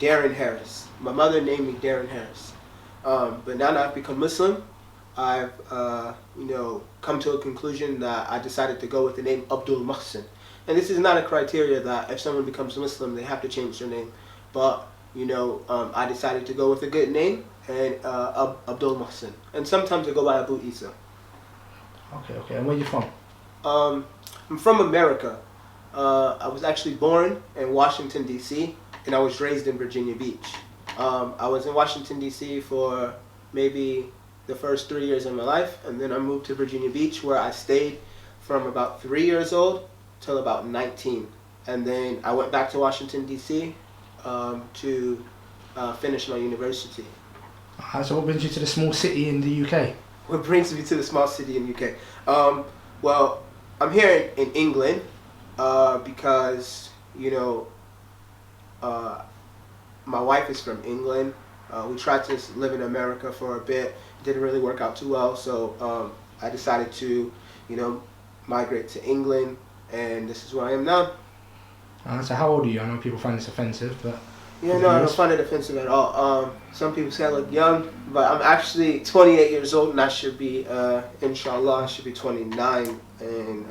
Darren Harris. My mother named me Darren Harris. But now that I've become Muslim, I've come to a conclusion that I decided to go with the name Abdul Muhsin. And this is not a criteria that if someone becomes Muslim they have to change their name, but I decided to go with a good name and Abdul Muhsin. And sometimes I go by Abu Isa. Okay. And where you from? I'm from America. I was actually born in Washington, D.C., and I was raised in Virginia Beach. I was in Washington, D.C. for maybe the first 3 years of my life, and then I moved to Virginia Beach, where I stayed from about 3 years old till about 19. And then I went back to Washington, D.C. To finish my university. So what brings you to the small city in the UK? What brings me to the small city in the UK? Well, I'm here in England because, my wife is from England. We tried to live in America for a bit. It didn't really work out too well, so I decided to, migrate to England, and this is where I am now. So how old are you? I know people find this offensive, but... Yeah, no, I don't find it offensive at all. Some people say I look young, but I'm actually 28 years old, and I should be, inshallah, I should be 29 in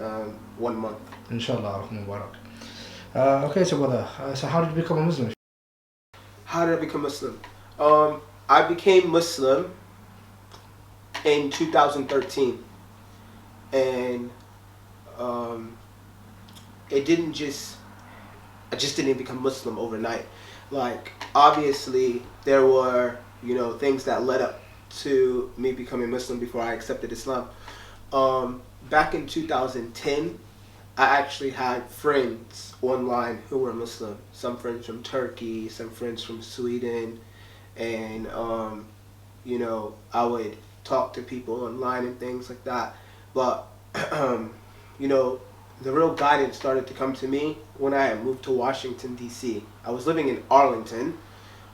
1 month. Inshallah, Mubarak. Okay, so brother, so how did you become a Muslim? How did I become Muslim? I became Muslim in 2013, and I just didn't become Muslim overnight. Like, obviously, there were, things that led up to me becoming Muslim before I accepted Islam. Back in 2010, I actually had friends online who were Muslim. Some friends from Turkey, some friends from Sweden, and, I would talk to people online and things like that. But, the real guidance started to come to me when I had moved to Washington, D.C. I was living in Arlington.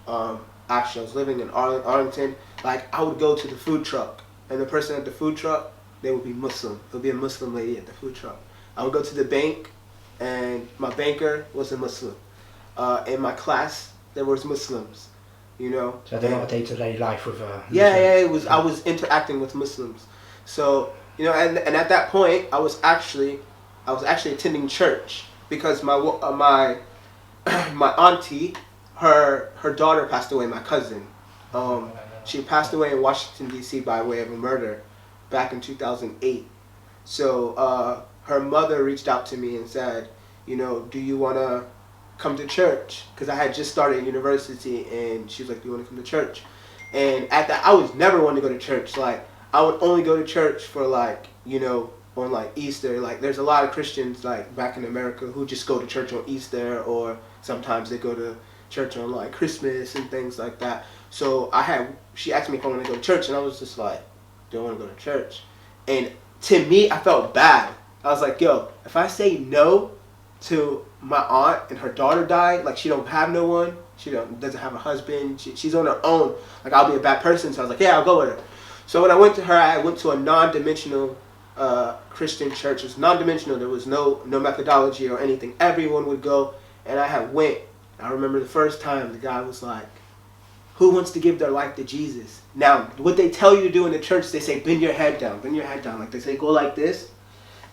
Actually, I was living in Arlington. Like, I would go to the food truck, and the person at the food truck, they would be Muslim. There would be a Muslim lady at the food truck. I would go to the bank, and my banker was a Muslim. In my class, there was Muslims, So they're not a day-to-day life with it was. I was interacting with Muslims. So, and at that point, I was actually attending church because my auntie, her daughter passed away, my cousin. She passed away in Washington, D.C. by way of a murder back in 2008. So her mother reached out to me and said, do you want to come to church? Because I had just started university, and she was like, do you want to come to church? And at that, I was never one to go to church. Like, I would only go to church for on like Easter. Like, there's a lot of Christians like back in America who just go to church on Easter, or sometimes they go to church on like Christmas and things like that. So she asked me if I want to go to church, and I was just like, do I want to go to church? And to me, I felt bad. I was like, yo, if I say no to my aunt and her daughter died, like, she don't have no one, she doesn't have a husband, she's on her own, like, I'll be a bad person. So I was like, yeah, I'll go with her. So when I went to her, I went to a non-dimensional Christian church. It was non-dimensional. There was no methodology or anything. Everyone would go, and I went. I remember the first time the guy was like, who wants to give their life to Jesus? Now, what they tell you to do in the church, they say, bend your head down, bend your head down. Like, they say, go like this.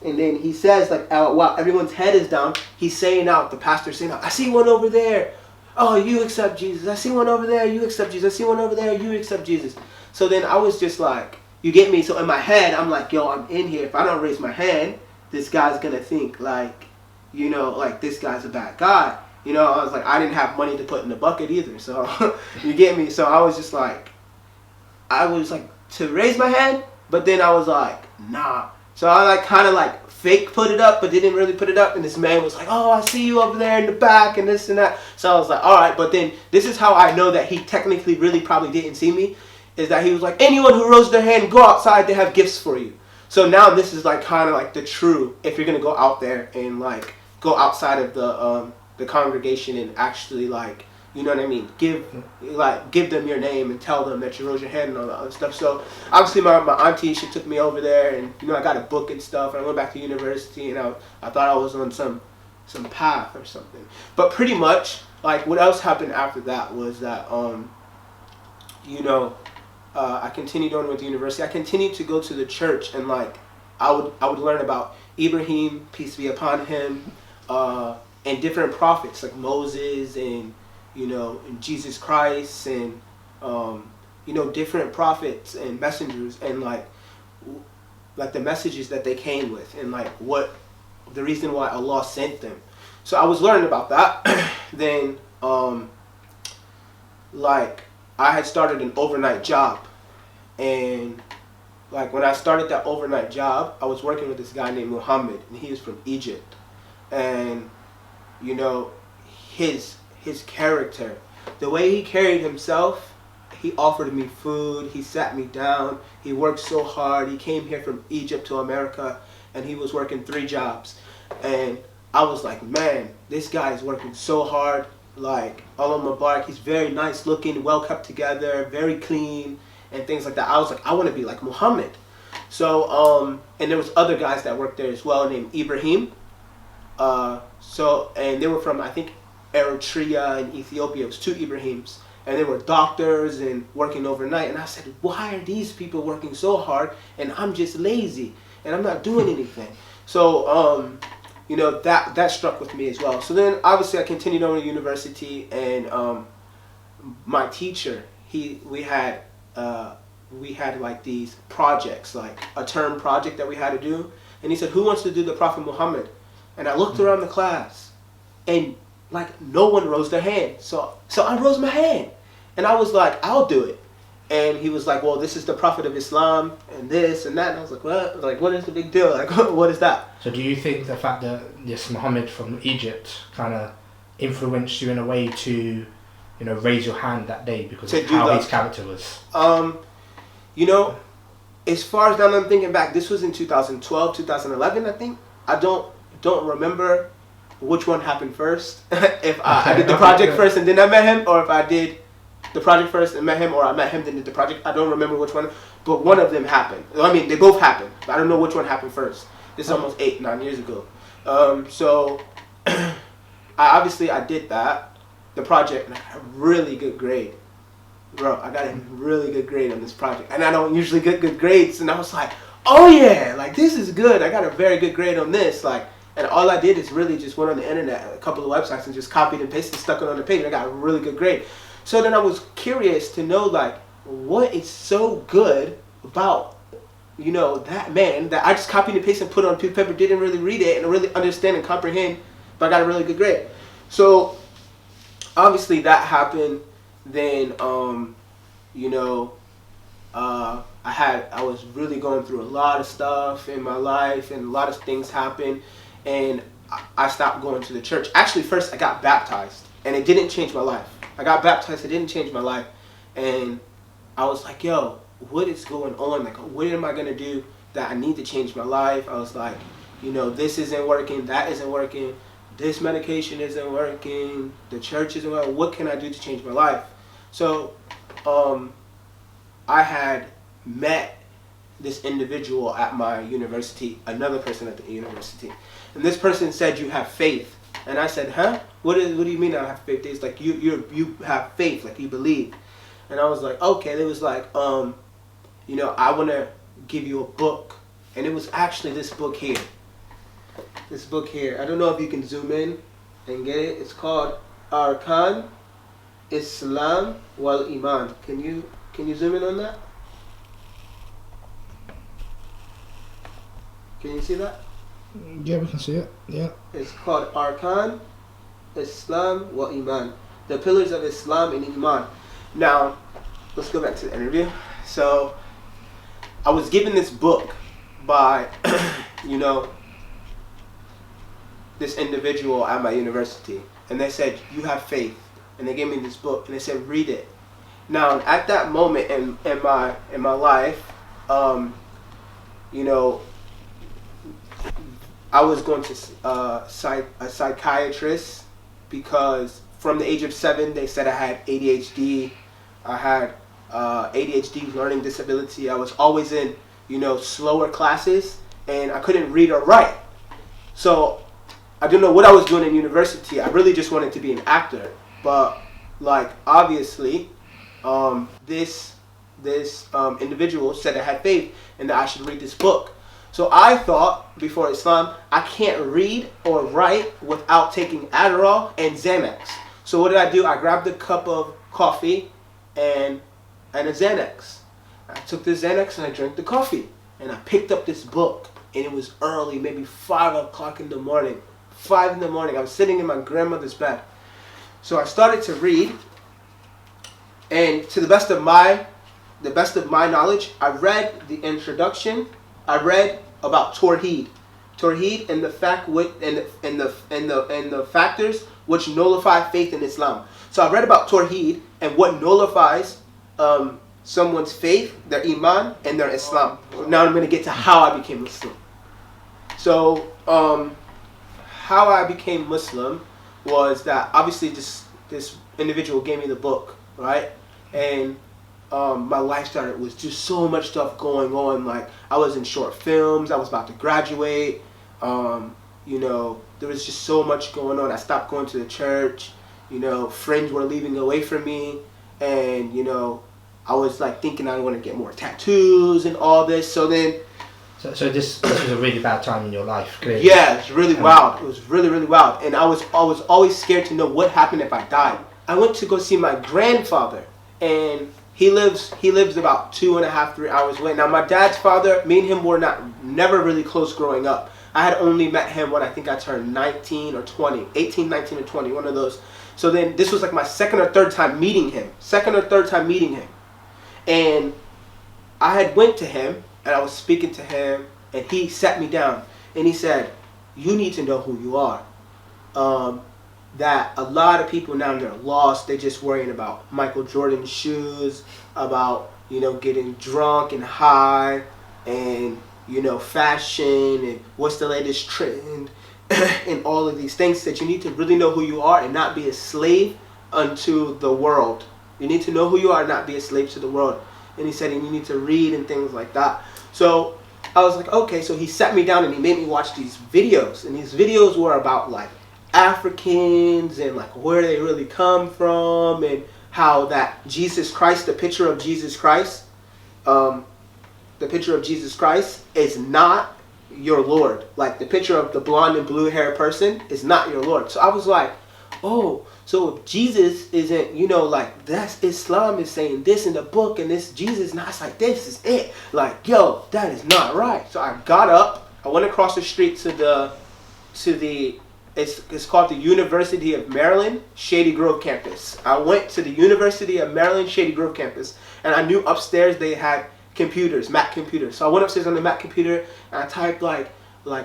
And then he says, like, while everyone's head is down, he's saying out, the pastor's saying out, I see one over there. Oh, you accept Jesus. I see one over there. You accept Jesus. I see one over there. You accept Jesus. So then I was just like, you get me? So in my head, I'm like, yo, I'm in here. If I don't raise my hand, this guy's going to think like, like, this guy's a bad guy. I was like, I didn't have money to put in the bucket either. So you get me? So I was just like, to raise my hand, but then I was like, nah. So I like kind of like fake put it up, but didn't really put it up. And this man was like, oh, I see you over there in the back and this and that. So I was like, all right. But then this is how I know that he technically really probably didn't see me, is that he was like, anyone who rose their hand, go outside, they have gifts for you. So now this is like kind of like the true, if you're going to go out there and like go outside of the congregation and actually like, you know what I mean, give them your name and tell them that you rose your hand and all that other stuff. So obviously my auntie, she took me over there, and I got a book and stuff, and I went back to university, and I thought I was on some path or something. But pretty much like what else happened after that was that you know, I continued on with the university. I continued to go to the church, and like I would learn about Ibrahim, peace be upon him, and different prophets like Moses and and Jesus Christ and different prophets and messengers, and like the messages that they came with, and like what the reason why Allah sent them. So I was learning about that. Then like I had started an overnight job, and like when I started that overnight job, I was working with this guy named Muhammad, and he was from Egypt. And his character, the way he carried himself, he offered me food, he sat me down, he worked so hard. He came here from Egypt to America, and he was working 3 jobs. And I was like, man, this guy is working so hard. Like, Allah Mubarak, he's very nice looking, well kept together, very clean, and things like that. I was like, I want to be like Muhammad. So, and there was other guys that worked there as well named Ibrahim. And they were from, I think, Eritrea and Ethiopia. It was 2 Ibrahims. And they were doctors and working overnight. And I said, why are these people working so hard and I'm just lazy and I'm not doing anything? So, that struck with me as well. So then obviously I continued on to university, and my teacher, we had like these projects, like a term project that we had to do. And he said, who wants to do the Prophet Muhammad? And I looked around the class, and like no one rose their hand. So I rose my hand, and I was like, I'll do it. And he was like, well, this is the Prophet of Islam, and this and that. And I was like, what? Like, what is the big deal? Like, what is that? So do you think the fact that this Muhammad from Egypt kind of influenced you in a way to, raise your hand that day because of how his character was? As far as now I'm thinking back, this was in 2012, 2011, I think. I don't remember which one happened first. If I did the project first and then I met him, or if I did the project first and met him, or I met him then did the project. I don't remember which one, but one of them happened. I mean, they both happened, but I don't know which one happened first. This is almost 8-9 years ago. So I did that, the project, and I got a really good grade. Bro, I got a really good grade on this project, and I don't usually get good grades, and I was like, oh yeah, like this is good. I got a very good grade on this, like, and all I did is really just went on the internet, a couple of websites, and just copied and pasted, stuck it on the page, and I got a really good grade. So then I was curious to know, like, what is so good about, that man that I just copied and pasted and put on a piece of paper, didn't really read it and really understand and comprehend, but I got a really good grade. So obviously that happened. Then, I was really going through a lot of stuff in my life, and a lot of things happened, and I stopped going to the church. Actually, first I got baptized, and it didn't change my life. I got baptized, it didn't change my life, and I was like, yo, what is going on? Like, what am I going to do that I need to change my life? I was like, this isn't working, that isn't working, this medication isn't working, the church isn't working. What can I do to change my life? So I had met this individual at my university, another person at the university, and this person said, you have faith. And I said, huh? What do you mean I have faith? It's like you have faith, like you believe. And I was like, okay. It was like, I want to give you a book, and it was actually this book here. This book here. I don't know if you can zoom in and get it. It's called Arkan Islam wal Iman. Can you zoom in on that? Can you see that? Yeah, we can see it. Yeah. It's called Arkan Islam wal Iman. The pillars of Islam and Iman. Now, let's go back to the interview. So, I was given this book by, this individual at my university, and they said, you have faith, and they gave me this book, and they said, read it. Now, at that moment in my life, I was going to a psychiatrist because from the age of 7, they said I had ADHD. I had ADHD, learning disability. I was always in, slower classes, and I couldn't read or write. So I didn't know what I was doing in university. I really just wanted to be an actor. but like obviously, this individual said I had faith and that I should read this book. So I thought before Islam, I can't read or write without taking Adderall and Xanax. So what did I do? I grabbed a cup of coffee and a Xanax. I took the Xanax and I drank the coffee. And I picked up this book. And it was early, maybe 5 o'clock in the morning. 5 in the morning. I was sitting in my grandmother's bed. So I started to read. And to the best of my knowledge, I read the introduction. I read about Tawheed and the factors which nullify faith in Islam. So I read about Tawheed and what nullifies someone's faith, their iman, and their Islam. Now I'm going to get to how I became Muslim. So how I became Muslim was that obviously this individual gave me the book, right? And my life started with just so much stuff going on. Like I was in short films. I was about to graduate. There was just so much going on. I stopped going to the church. Friends were leaving away from me, and I was like thinking I want to get more tattoos and all this. So then, so this was a really bad time in your life. Clearly. Yeah, it's really wild. It was really, really wild, and I was always scared to know what happened if I died. I went to go see my grandfather, and he lives about 2.5, 3 hours away. Now my dad's father, me and him were never really close growing up. I had only met him when I think I turned 19 or 20, 18, 19 or 20, one of those. So then this was like my second or third time meeting him. And I had went to him and I was speaking to him and he sat me down and he said, you need to know who you are. That a lot of people now they're lost. They're just worrying about Michael Jordan's shoes, about getting drunk and high, and fashion and what's the latest trend, and all of these things. That you need to really know who you are and not be a slave unto the world. You need to know who you are and not be a slave to the world. And he said, and you need to read and things like that. So I was like, okay. So he sat me down and he made me watch these videos, and these videos were about like Africans and like where they really come from, and how that Jesus Christ, the picture of Jesus Christ is not your Lord. Like the picture of the blonde and blue hair person is not your Lord. So I was like, oh, so if Jesus isn't, like that's Islam is saying this in the book, and this Jesus not like this is it. Like, yo, that is not right. So I got up, I went across the street to the it's called the University of Maryland, Shady Grove campus. I went to the University of Maryland, Shady Grove campus, and I knew upstairs they had computers, Mac computers. So I went upstairs on the Mac computer and I typed like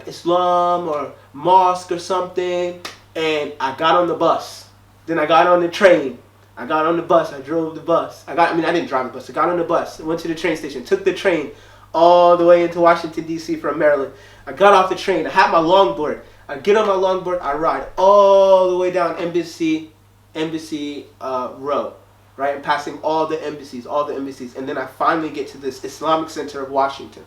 Islam or mosque or something, and I got on the bus. Then I got on the train. I got on the bus. I drove the bus. I didn't drive the bus. I got on the bus. I went to the train station. Took the train all the way into Washington, D.C. from Maryland. I got off the train. I had my longboard. I get on my longboard. I ride all the way down Embassy Road, right? And passing all the embassies. And then I finally get to this Islamic Center of Washington.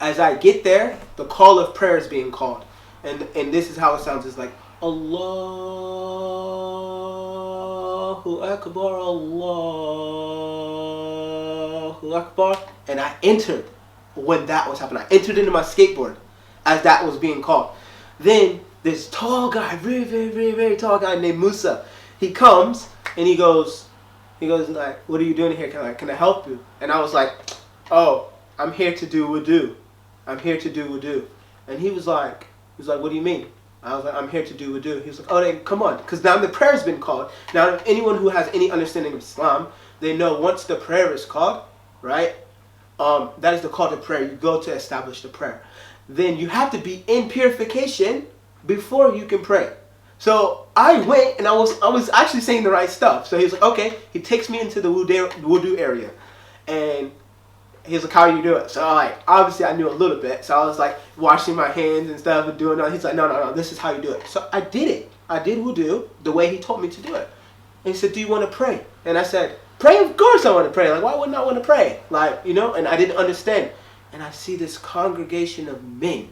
As I get there, the call of prayer is being called. And this is how it sounds. It's like, Allahu Akbar, Allahu Akbar. And I entered when that was happening. I entered into my skateboard as that was being called. Then this tall guy, very, very, very, very tall guy named Musa, he comes and he goes like, what are you doing here? Can I help you? And I was like, oh, I'm here to do wudu. And he was like, what do you mean? I was like, I'm here to do wudu. He was like, oh, then come on. Because now the prayer's been called. Now, anyone who has any understanding of Islam, they know once the prayer is called, right? That is the call to prayer. You go to establish the prayer. Then you have to be in purification before you can pray. So I went and I was actually saying the right stuff. So he was like, okay. He takes me into the wudu area. And he was like, how do you do it? So obviously I knew a little bit. So I was like washing my hands and stuff and doing that. He's like, no, this is how you do it. So I did it. I did wudu the way he told me to do it. And he said, do you want to pray? And I said, pray? Of course I want to pray. Like, why wouldn't I want to pray? Like, and I didn't understand. And I see this congregation of men.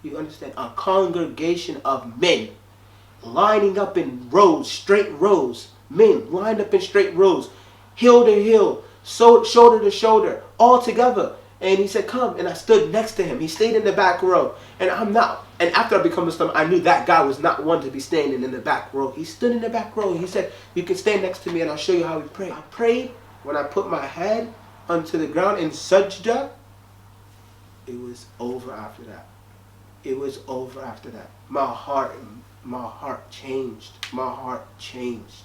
You understand? A congregation of men. lining up in rows, straight rows. Men lined up in straight rows, heel to heel, shoulder to shoulder, all together. And he said, come. And I stood next to him. He stayed in the back row. And I'm not. And after I became Muslim, I knew that guy was not one to be standing in the back row. He stood in the back row. He said, you can stand next to me and I'll show you how we pray. I prayed. When I put my head onto the ground in sajda, it was over after that. It was over after that. My heart changed. My heart changed.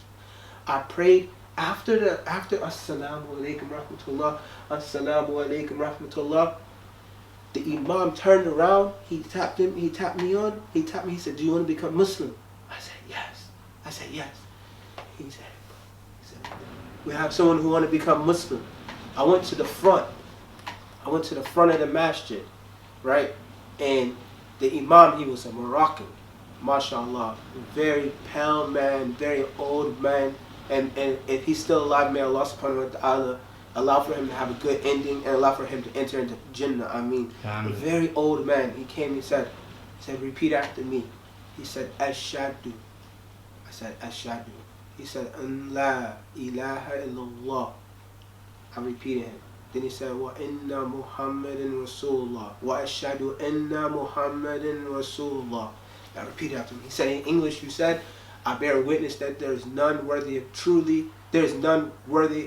I prayed after Assalamu alaikum rahmatullah, Assalamu alaikum rahmatullah. The Imam turned around, he tapped me on, he said, do you want to become Muslim? I said, yes. I said, yes. He said, we have someone who want to become Muslim. I went to the front of the masjid, right? And the Imam, he was a Moroccan, mashallah, very pale man, very old man. And if he's still alive, may Allah subhanahu wa ta'ala allow for him to have a good ending and allow for him to enter into Jannah. I mean, a very old man. He came, he said, repeat after me. He said, Ashadu. I said, Ashadu. He said, An la ilaha illallah. I repeated him. Then he said, Wa inna Muhammadin Rasulullah. Wa ashadu inna Muhammadin Rasulullah. I repeated after him. He said in English, you said, I bear witness that there is none worthy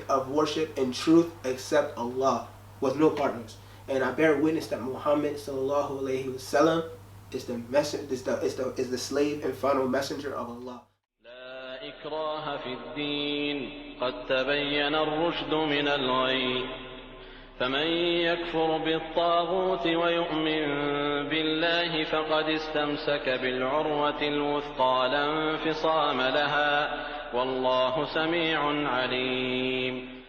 of worship and truth except Allah, with no partners. And I bear witness that Muhammad sallallahu alaihi wasallam is the slave and final messenger of Allah. لا إكراه في الدين قد تبين الرشد من الغي فمن يكفر بالطاغوت ويؤمن بالله فقد استمسك بالعروة الوثقى لا انفصام لها والله سميع عليم